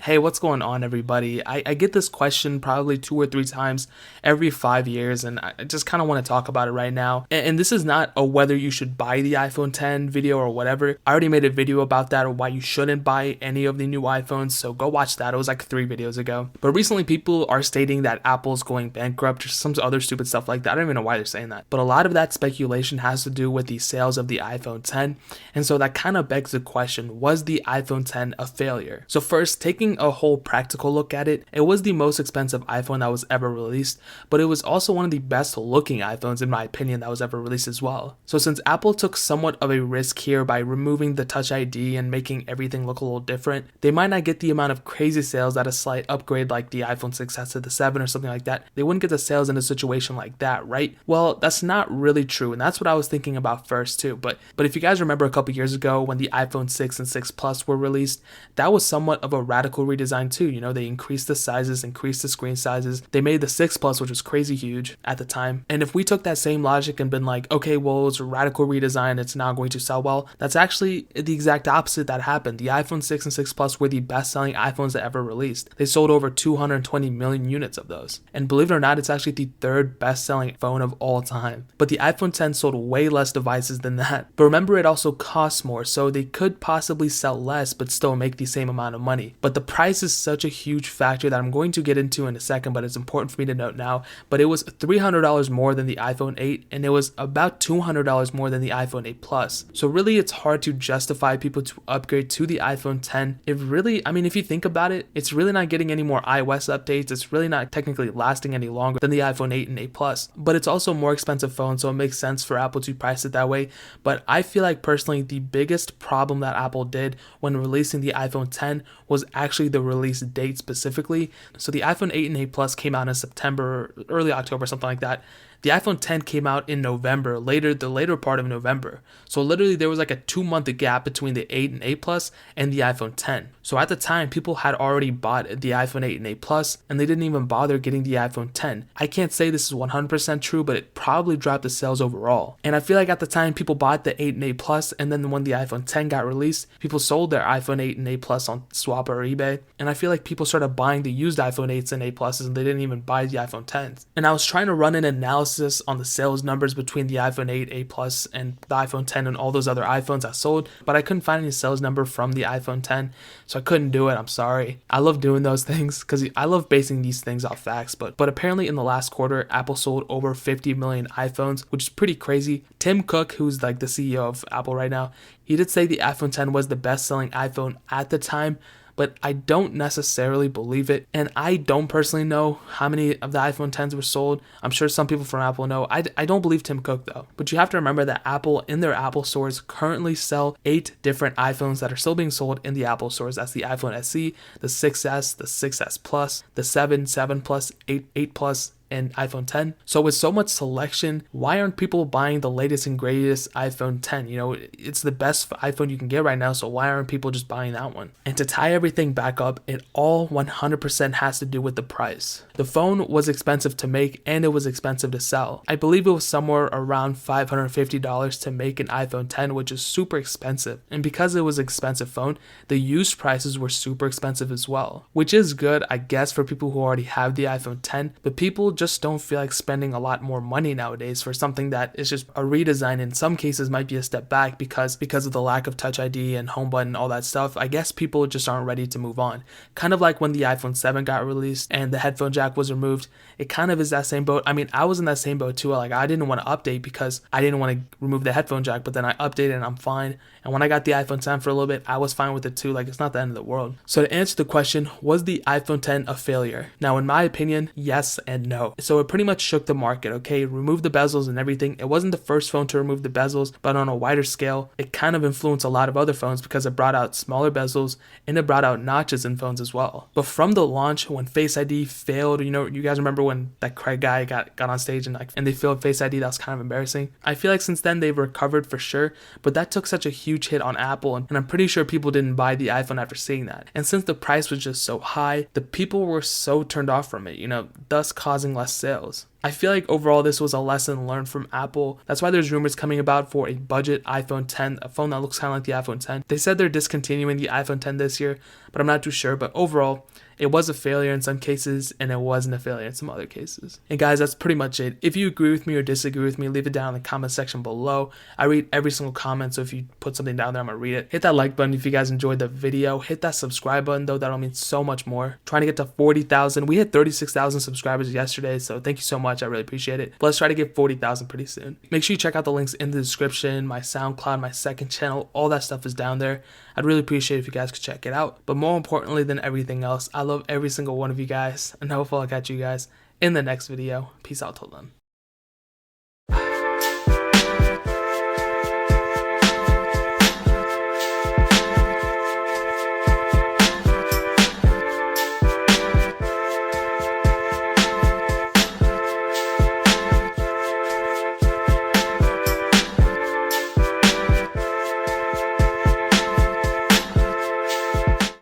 Hey, what's going on, everybody? I get this question probably 2 or 3 times every 5 years, and I just kind of want to talk about it right now. And this is not a whether you should buy the iPhone 10 video or whatever. I already made a video about that, or why you shouldn't buy any of the new iPhones, so go watch that. It was like 3 videos ago. But recently, people are stating that Apple's going bankrupt or some other stupid stuff like that. I don't even know why they're saying that. But a lot of that speculation has to do with the sales of the iPhone 10, and so that kind of begs the question, was the iPhone 10 a failure? So first, taking a whole practical look at it, it was the most expensive iPhone that was ever released, but it was also one of the best looking iPhones in my opinion that was ever released as well. So since Apple took somewhat of a risk here by removing the Touch ID and making everything look a little different, they might not get the amount of crazy sales that a slight upgrade like the iPhone 6s to the 7 or something like that. They wouldn't get the sales in a situation like that, right? Well, that's not really true, and that's what I was thinking about first too. But if you guys remember a couple years ago when the iPhone 6 and 6 Plus were released, that was somewhat of a radical redesign too. You know, they increased the sizes, increased the screen sizes. They made the 6 Plus, which was crazy huge at the time. And if we took that same logic and been like, okay, well, it's a radical redesign, it's not going to sell well, that's actually the exact opposite that happened. The iPhone 6 and 6 Plus were the best-selling iPhones that ever released. They sold over 220 million units of those. And believe it or not, it's actually the third best-selling phone of all time. But the iPhone 10 sold way less devices than that. But remember, it also costs more, so they could possibly sell less but still make the same amount of money. But the price is such a huge factor that I'm going to get into in a second, but it's important for me to note now. But it was $300 more than the iPhone 8, and it was about $200 more than the iPhone 8 Plus. So really, it's hard to justify people to upgrade to the iPhone 10. If you think about it, it's really not getting any more iOS updates. It's really not technically lasting any longer than the iPhone 8 and 8 Plus. But it's also a more expensive phone, so it makes sense for Apple to price it that way. But I feel like personally, the biggest problem that Apple did when releasing the iPhone 10 was actually the release date specifically. So the iPhone 8 and 8 Plus came out in September, early October, something like that. The iPhone 10 came out in November, the later part of November. So literally there was like a 2-month gap between the 8 and 8 Plus and the iPhone 10. So at the time, people had already bought the iPhone 8 and 8 Plus, and they didn't even bother getting the iPhone 10. I can't say this is 100% true, but it probably dropped the sales overall. And I feel like at the time, people bought the 8 and 8 Plus, and then when the iPhone 10 got released, people sold their iPhone 8 and 8 Plus on Swap or eBay. And I feel like people started buying the used iPhone 8s and 8 Pluses, and they didn't even buy the iPhone 10s. And I was trying to run an analysis on the sales numbers between the iPhone 8, 8 Plus, and the iPhone 10 and all those other iPhones I sold, but I couldn't find any sales number from the iPhone 10, so I couldn't do it. I'm sorry. I love doing those things because I love basing these things off facts, but apparently in the last quarter, Apple sold over 50 million iPhones, which is pretty crazy. Tim Cook, who's like the CEO of Apple right now, he did say the iPhone 10 was the best-selling iPhone at the time, but I don't necessarily believe it. And I don't personally know how many of the iPhone 10s were sold. I'm sure some people from Apple know. I don't believe Tim Cook though. But you have to remember that Apple, in their Apple stores, currently sell 8 different iPhones that are still being sold in the Apple stores. That's the iPhone SE, the 6S, the 6S Plus, the 7, 7 Plus, 8, 8 Plus, and iPhone 10. So with so much selection, why aren't people buying the latest and greatest iPhone 10? You know, it's the best iPhone you can get right now, so why aren't people just buying that one? And to tie everything back up, it all 100% has to do with the price. The phone was expensive to make and it was expensive to sell. I believe it was somewhere around $550 to make an iPhone 10, which is super expensive. And because it was an expensive phone, the used prices were super expensive as well, which is good, I guess, for people who already have the iPhone 10, but people just don't feel like spending a lot more money nowadays for something that is just a redesign. In some cases might be a step back because of the lack of Touch ID and home button, all that stuff. I guess people just aren't ready to move on. Kind of like when the iPhone 7 got released and the headphone jack was removed. It kind of is that same boat. I mean, I was in that same boat too. Like, I didn't want to update because I didn't want to remove the headphone jack, but then I updated and I'm fine. And when I got the iPhone 10 for a little bit, I was fine with it too. Like, it's not the end of the world. So to answer the question, was the iPhone 10 a failure? Now, in my opinion, yes and no. So it pretty much shook the market, okay? Removed the bezels and everything. It wasn't the first phone to remove the bezels, but on a wider scale, it kind of influenced a lot of other phones because it brought out smaller bezels and it brought out notches in phones as well. But from the launch, when Face ID failed, you know, you guys remember when that Craig guy got on stage and they failed Face ID? That was kind of embarrassing. I feel like since then they've recovered for sure, but that took such a huge hit on Apple, and I'm pretty sure people didn't buy the iPhone after seeing that. And since the price was just so high, the people were so turned off from it, you know, thus causing less sales. I feel like overall this was a lesson learned from Apple. That's why there's rumors coming about for a budget iPhone 10, a phone that looks kind of like the iPhone 10. They said they're discontinuing the iPhone 10 this year, but I'm not too sure. But overall, it was a failure in some cases, and it wasn't a failure in some other cases. And guys, that's pretty much it. If you agree with me or disagree with me, leave it down in the comment section below. I read every single comment, so if you put something down there, I'm gonna read it. Hit that like button if you guys enjoyed the video. Hit that subscribe button though, that'll mean so much more. Trying to get to 40,000. We hit 36,000 subscribers yesterday, so thank you so much. I really appreciate it. But let's try to get 40,000 pretty soon. Make sure you check out the links in the description, my SoundCloud, my second channel, all that stuff is down there. I'd really appreciate it if you guys could check it out. But more importantly than everything else, I love every single one of you guys, and hopefully I'll catch you guys in the next video. Peace out till then.